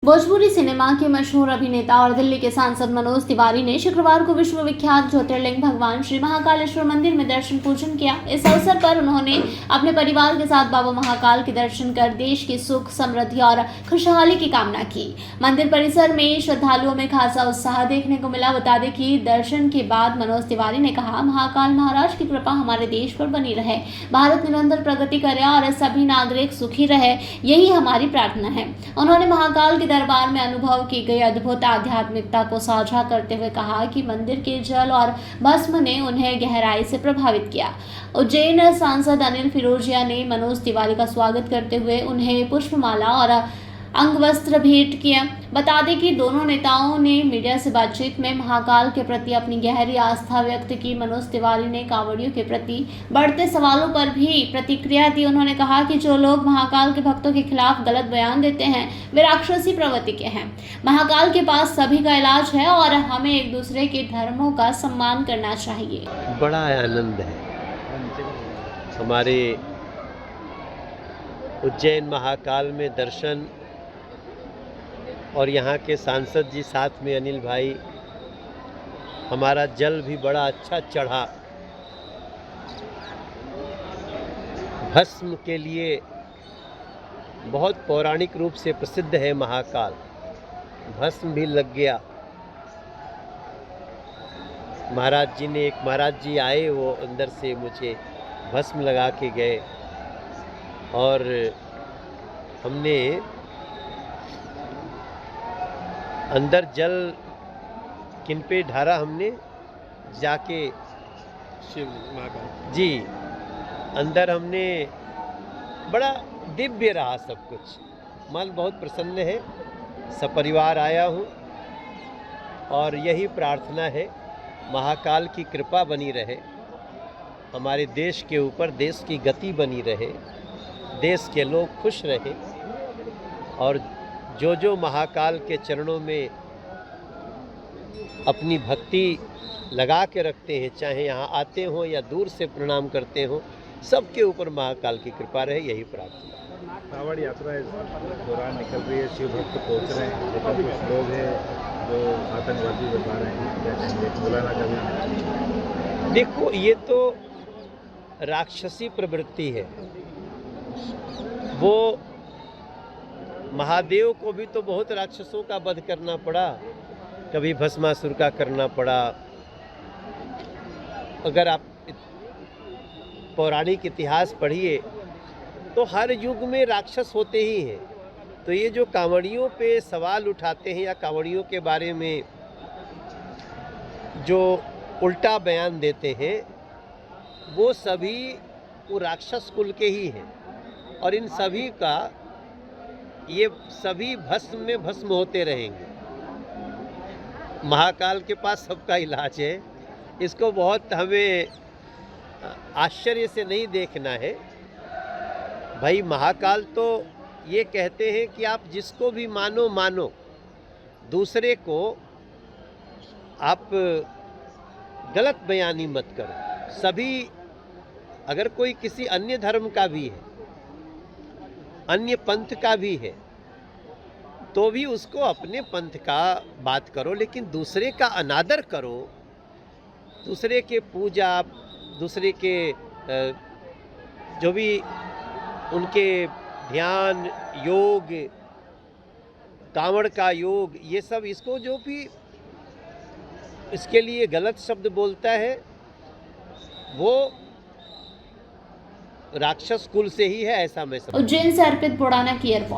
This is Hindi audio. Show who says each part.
Speaker 1: भोजपुरी सिनेमा के मशहूर अभिनेता और दिल्ली के सांसद मनोज तिवारी ने शुक्रवार को विश्वविख्यात ज्योतिर्लिंग भगवान श्री महाकालेश्वर मंदिर में दर्शन पूजन किया। इस अवसर पर उन्होंने अपने परिवार के साथ बाबा महाकाल के दर्शन कर देश की सुख समृद्धि और खुशहाली की कामना की। मंदिर परिसर में श्रद्धालुओं में खासा उत्साह देखने को मिला। बता दें कि दर्शन के बाद मनोज तिवारी ने कहा, महाकाल महाराज की कृपा हमारे देश पर बनी रहे, भारत निरंतर प्रगति करे और सभी नागरिक सुखी रहे, यही हमारी प्रार्थना है। उन्होंने महाकाल के दरबार में अनुभव की गई अद्भुत आध्यात्मिकता को साझा करते हुए कहा कि मंदिर के जल और भस्म ने उन्हें गहराई से प्रभावित किया। उज्जैन सांसद अनिल फिरोजिया ने मनोज तिवारी का स्वागत करते हुए उन्हें पुष्पमाला और अंगवस्त्र भेंट किया। बता दें कि दोनों नेताओं ने मीडिया से बातचीत में महाकाल के प्रति अपनी गहरी आस्था व्यक्त की। मनोज तिवारी ने कांवड़ियों के प्रति बढ़ते सवालों पर भी प्रतिक्रिया दी। उन्होंने कहा कि जो लोग महाकाल के भक्तों के खिलाफ गलत बयान देते हैं वे राक्षसी प्रवृत्ति के हैं। महाकाल के पास सभी का इलाज है और हमें एक दूसरे के धर्मों का सम्मान करना चाहिए।
Speaker 2: बड़ा आनंद है हमारे उज्जैन महाकाल में दर्शन और यहाँ के सांसद जी साथ में अनिल भाई, हमारा जल भी बड़ा अच्छा चढ़ा। भस्म के लिए बहुत पौराणिक रूप से प्रसिद्ध है महाकाल, भस्म भी लग गया। महाराज जी आए, वो अंदर से मुझे भस्म लगा के गए और हमने अंदर जल किन पे ढारा, हमने जाके शिव महाकाल जी अंदर हमने, बड़ा दिव्य रहा सब कुछ। मन बहुत प्रसन्न है, सपरिवार आया हूँ और यही प्रार्थना है महाकाल की कृपा बनी रहे हमारे देश के ऊपर, देश की गति बनी रहे, देश के लोग खुश रहे और जो महाकाल के चरणों में अपनी भक्ति लगा के रखते हैं, चाहे यहाँ आते हों या दूर से प्रणाम करते हों, सबके ऊपर महाकाल की कृपा रहे, यही प्रार्थना।
Speaker 3: कांवड़ यात्रा इस दौरान निकल रही है, शिव भक्त पहुँच रहे हैं, लेकिन कुछ लोग हैं जो आतंकवादी बता रहे हैं, क्या कहेंगे? मौलाना का भी
Speaker 2: देखो, ये तो राक्षसी प्रवृत्ति है। वो महादेव को भी तो बहुत राक्षसों का वध करना पड़ा, कभी भस्मासुर का करना पड़ा। अगर आप पौराणिक इतिहास पढ़िए तो हर युग में राक्षस होते ही हैं। तो ये जो कांवड़ियों पे सवाल उठाते हैं या कांवड़ियों के बारे में जो उल्टा बयान देते हैं, वो सभी वो राक्षस कुल के ही हैं और इन सभी का ये सभी भस्म में भस्म होते रहेंगे। महाकाल के पास सबका इलाज है, इसको बहुत हमें आश्चर्य से नहीं देखना है। भाई महाकाल तो ये कहते हैं कि आप जिसको भी मानो मानो, दूसरे को आप गलत बयानी मत करो। सभी, अगर कोई किसी अन्य धर्म का भी है, अन्य पंथ का भी है, तो भी उसको अपने पंथ का बात करो, लेकिन दूसरे का अनादर करो, दूसरे के पूजा, दूसरे के जो भी उनके ध्यान, योग, कांवड़ का योग, ये सब, इसको जो भी इसके लिए गलत शब्द बोलता है वो राक्षस कुल से ही है, ऐसा मैं समझता हूं।
Speaker 1: उज्जैन से अर्पित बुड़ाना की रिपोर्ट।